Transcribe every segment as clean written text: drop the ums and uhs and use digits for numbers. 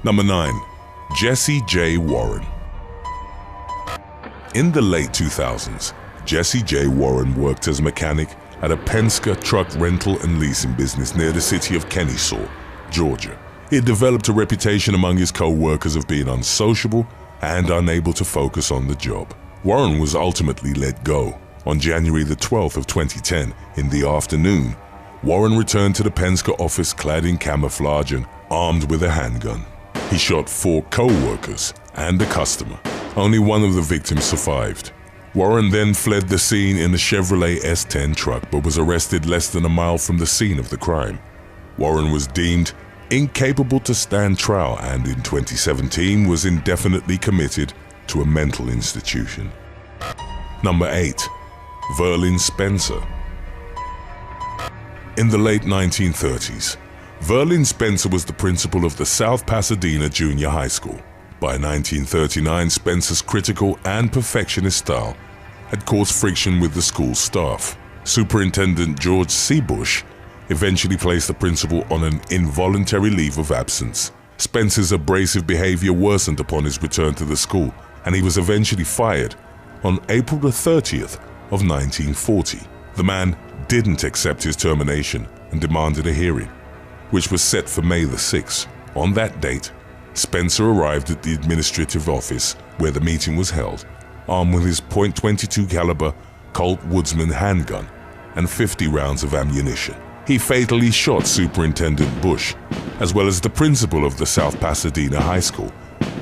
Number 9. Jesse J. Warren. In the late 2000s, Jesse J. Warren worked as a mechanic at a Penske truck rental and leasing business near the city of Kennesaw, Georgia. He had developed a reputation among his co-workers of being unsociable and unable to focus on the job. Warren was ultimately let go. On January the 12th of 2010, in the afternoon, Warren returned to the Penske office clad in camouflage and armed with a handgun. He shot 4 co-workers and a customer. Only one of the victims survived. Warren then fled the scene in a Chevrolet S10 truck but was arrested less than a mile from the scene of the crime. Warren was deemed incapable to stand trial and in 2017 was indefinitely committed to a mental institution. Number 8. Verlin Spencer. In the late 1930s, Verlin Spencer was the principal of the South Pasadena Junior High School. By 1939, Spencer's critical and perfectionist style had caused friction with the school's staff. Superintendent George C. Bush eventually placed the principal on an involuntary leave of absence. Spencer's abrasive behavior worsened upon his return to the school, and he was eventually fired on April the 30th of 1940. The man didn't accept his termination and demanded a hearing, which was set for May the 6th. On that date, Spencer arrived at the administrative office where the meeting was held, armed with his .22 caliber Colt Woodsman handgun and 50 rounds of ammunition. He fatally shot Superintendent Bush, as well as the principal of the South Pasadena High School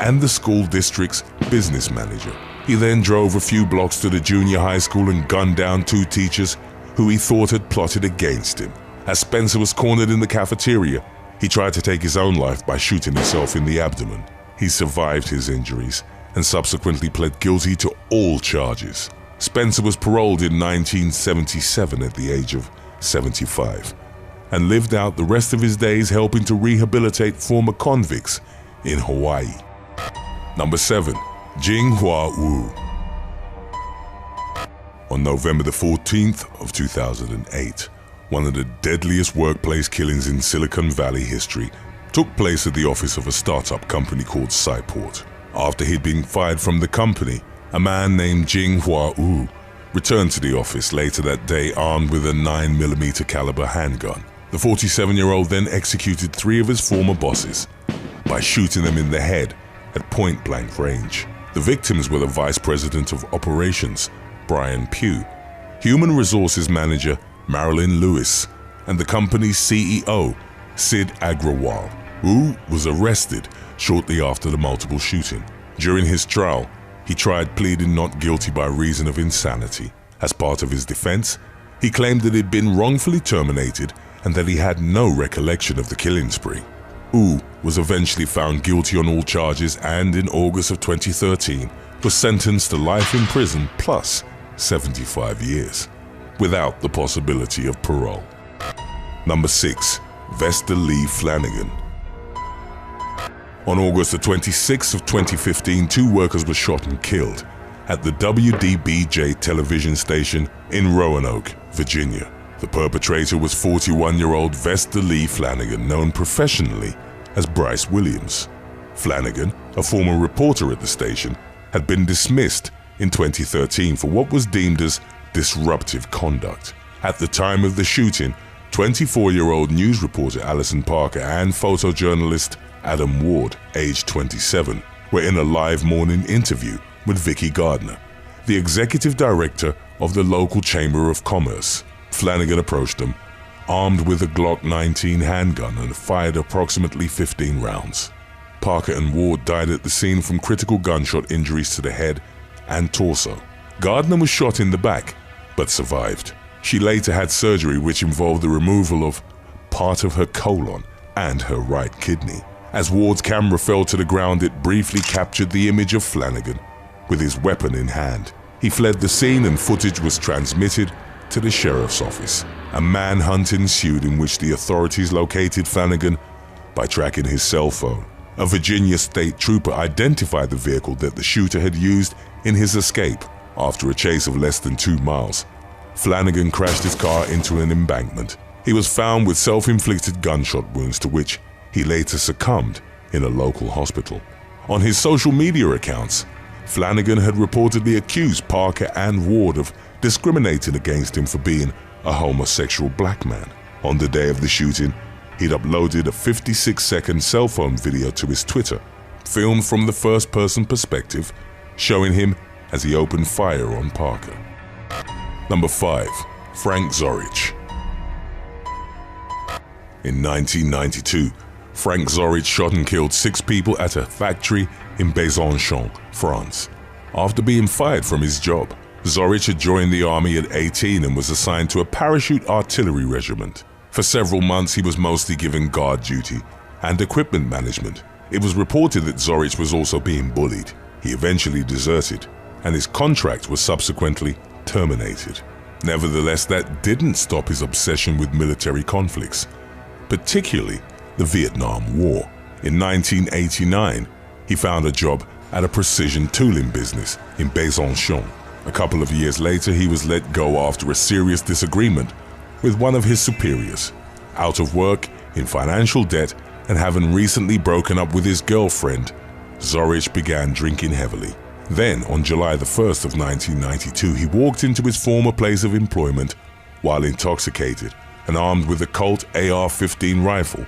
and the school district's business manager. He then drove a few blocks to the junior high school and gunned down 2 teachers who he thought had plotted against him. As Spencer was cornered in the cafeteria, he tried to take his own life by shooting himself in the abdomen. He survived his injuries and subsequently pled guilty to all charges. Spencer was paroled in 1977 at the age of 75 and lived out the rest of his days helping to rehabilitate former convicts in Hawaii. Number 7. Jinghua Wu. On November the 14th of 2008, one of the deadliest workplace killings in Silicon Valley history took place at the office of a startup company called Cyport. After he'd been fired from the company, a man named Jinghua Wu returned to the office later that day armed with a 9mm caliber handgun. The 47-year-old then executed 3 of his former bosses by shooting them in the head at point-blank range. The victims were the Vice President of Operations, Brian Pugh, Human Resources Manager, Marilyn Lewis, and the company's CEO, Sid Agrawal. Wu was arrested shortly after the multiple shooting. During his trial, he tried pleading not guilty by reason of insanity. As part of his defense, he claimed that he'd been wrongfully terminated and that he had no recollection of the killing spree. Wu was eventually found guilty on all charges and in August of 2013 was sentenced to life in prison plus 75 years, without the possibility of parole. Number 6. Vesta Lee Flanagan. On August the 26th of 2015, 2 workers were shot and killed at the WDBJ television station in Roanoke, Virginia. The perpetrator was 41-year-old Vesta Lee Flanagan, known professionally as Bryce Williams. Flanagan, a former reporter at the station, had been dismissed in 2013 for what was deemed as disruptive conduct. At the time of the shooting, 24-year-old news reporter Allison Parker and photojournalist Adam Ward, aged 27, were in a live morning interview with Vicky Gardner, the executive director of the local Chamber of Commerce. Flanagan approached them, armed with a Glock 19 handgun, and fired approximately 15 rounds. Parker and Ward died at the scene from critical gunshot injuries to the head and torso. Gardner was shot in the back, but survived. She later had surgery which involved the removal of part of her colon and her right kidney. As Ward's camera fell to the ground, it briefly captured the image of Flanagan with his weapon in hand. He fled the scene and footage was transmitted to the sheriff's office. A manhunt ensued in which the authorities located Flanagan by tracking his cell phone. A Virginia state trooper identified the vehicle that the shooter had used in his escape. After a chase of less than 2 miles, Flanagan crashed his car into an embankment. He was found with self-inflicted gunshot wounds to which he later succumbed in a local hospital. On his social media accounts, Flanagan had reportedly accused Parker and Ward of discriminating against him for being a homosexual black man. On the day of the shooting, he'd uploaded a 56-second cell phone video to his Twitter, filmed from the first-person perspective, showing him as he opened fire on Parker. Number 5. Frank Zorich. In 1992, Frank Zorich shot and killed 6 people at a factory in Besançon, France. After being fired from his job, Zorich had joined the army at 18 and was assigned to a parachute artillery regiment. For several months, he was mostly given guard duty and equipment management. It was reported that Zorich was also being bullied. He eventually deserted, and his contract was subsequently terminated. Nevertheless, that didn't stop his obsession with military conflicts, particularly the Vietnam War. In 1989, he found a job at a precision tooling business in Besançon. A couple of years later, he was let go after a serious disagreement with one of his superiors. Out of work, in financial debt, and having recently broken up with his girlfriend, Zorich began drinking heavily. Then, on July the 1st of 1992, he walked into his former place of employment while intoxicated and armed with a Colt AR-15 rifle,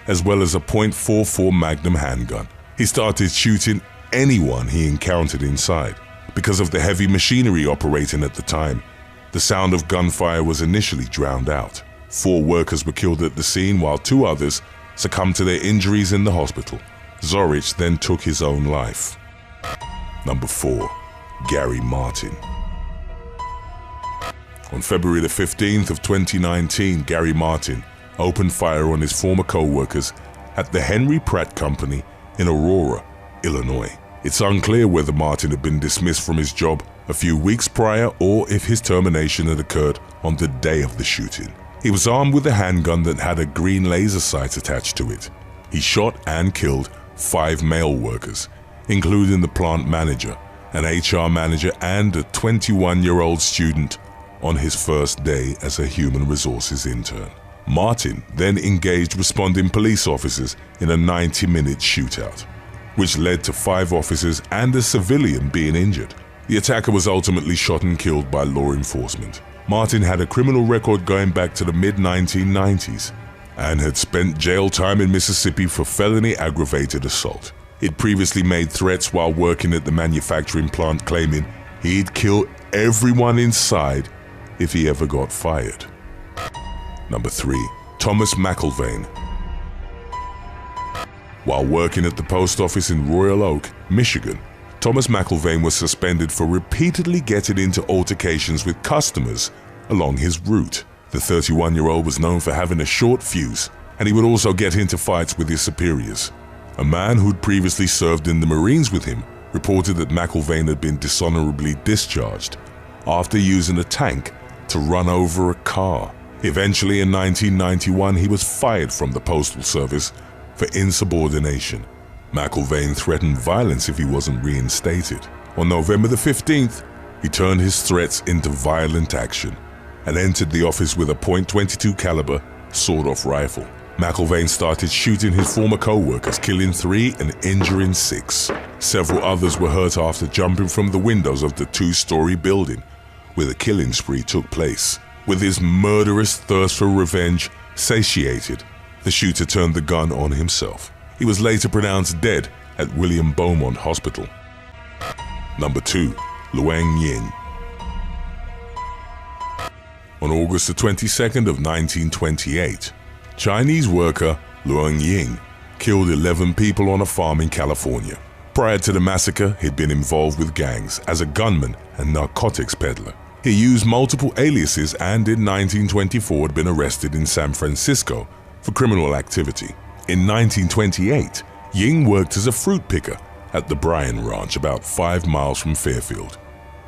as well as a .44 Magnum handgun. He started shooting anyone he encountered inside. Because of the heavy machinery operating at the time, the sound of gunfire was initially drowned out. 4 workers were killed at the scene, while 2 others succumbed to their injuries in the hospital. Zorich then took his own life. Number 4. Gary Martin. On February the 15th of 2019, Gary Martin opened fire on his former co-workers at the Henry Pratt Company in Aurora, Illinois. It's unclear whether Martin had been dismissed from his job a few weeks prior or if his termination had occurred on the day of the shooting. He was armed with a handgun that had a green laser sight attached to it. He shot and killed 5 male workers, including the plant manager, an HR manager, and a 21-year-old student on his first day as a human resources intern. Martin then engaged responding police officers in a 90-minute shootout, which led to 5 officers and a civilian being injured. The attacker was ultimately shot and killed by law enforcement. Martin had a criminal record going back to the mid-1990s and had spent jail time in Mississippi for felony aggravated assault. He'd previously made threats while working at the manufacturing plant, claiming he'd kill everyone inside if he ever got fired. Number 3. Thomas McIlvaine. While working at the post office in Royal Oak, Michigan, Thomas McIlvaine was suspended for repeatedly getting into altercations with customers along his route. The 31-year-old was known for having a short fuse, and he would also get into fights with his superiors. A man who'd previously served in the Marines with him reported that McIlvaine had been dishonorably discharged after using a tank to run over a car. Eventually, in 1991, he was fired from the Postal Service for insubordination. McIlvaine threatened violence if he wasn't reinstated. On November the 15th, he turned his threats into violent action and entered the office with a .22 caliber sawed-off rifle. McIlvaine started shooting his former co-workers, killing 3 and injuring 6. Several others were hurt after jumping from the windows of the 2-story building where the killing spree took place. With his murderous thirst for revenge satiated, the shooter turned the gun on himself. He was later pronounced dead at William Beaumont Hospital. Number 2. Luang Ying. On August the 22nd of 1928, Chinese worker Luang Ying killed 11 people on a farm in California. Prior to the massacre, he'd been involved with gangs as a gunman and narcotics peddler. He used multiple aliases and in 1924 had been arrested in San Francisco for criminal activity. In 1928, Ying worked as a fruit picker at the Bryan Ranch about 5 miles from Fairfield,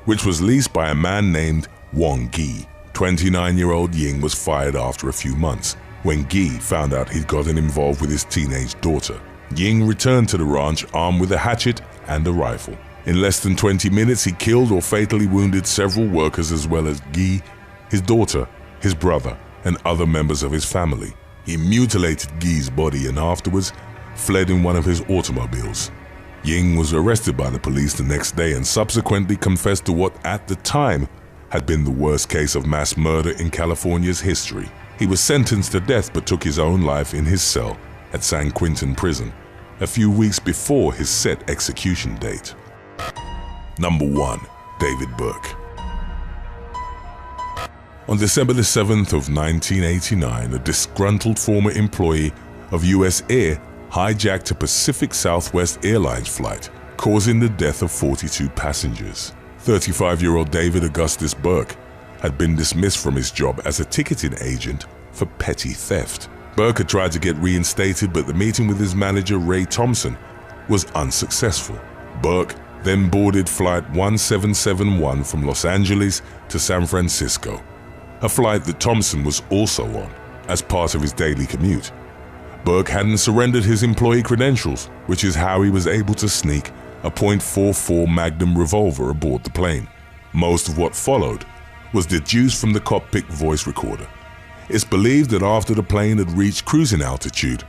which was leased by a man named Wang Gi. 29-year-old Ying was fired after a few months when Gi found out he'd gotten involved with his teenage daughter. Ying returned to the ranch armed with a hatchet and a rifle. In less than 20 minutes, he killed or fatally wounded several workers as well as Gi, his daughter, his brother, and other members of his family. He mutilated Gi's body and afterwards fled in one of his automobiles. Ying was arrested by the police the next day and subsequently confessed to what at the time had been the worst case of mass murder in California's history. He was sentenced to death but took his own life in his cell at San Quentin prison a few weeks before his set execution date. Number 1. David Burke. On December the 7th of 1989, a disgruntled former employee of US Air hijacked a Pacific Southwest Airlines flight, causing the death of 42 passengers. 35-year-old David Augustus Burke had been dismissed from his job as a ticketing agent for petty theft. Burke had tried to get reinstated, but the meeting with his manager, Ray Thompson, was unsuccessful. Burke then boarded Flight 1771 from Los Angeles to San Francisco, a flight that Thompson was also on as part of his daily commute. Burke hadn't surrendered his employee credentials, which is how he was able to sneak a .44 Magnum revolver aboard the plane. Most of what followed was deduced from the cockpit voice recorder. It's believed that after the plane had reached cruising altitude,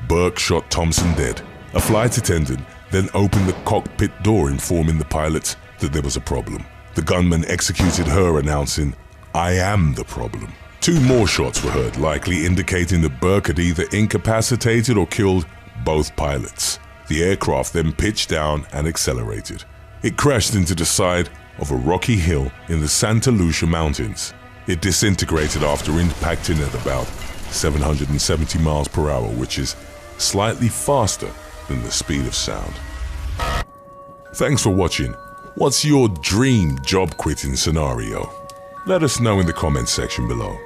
Burke shot Thompson dead. A flight attendant then opened the cockpit door, informing the pilots that there was a problem. The gunman executed her, announcing, "I am the problem." 2 more shots were heard, likely indicating that Burke had either incapacitated or killed both pilots. The aircraft then pitched down and accelerated. It crashed into the side of a rocky hill in the Santa Lucia Mountains. It disintegrated after impacting at about 770 miles per hour, which is slightly faster than the speed of sound. Thanks for watching. What's your dream job quitting scenario? Let us know in the comments section below.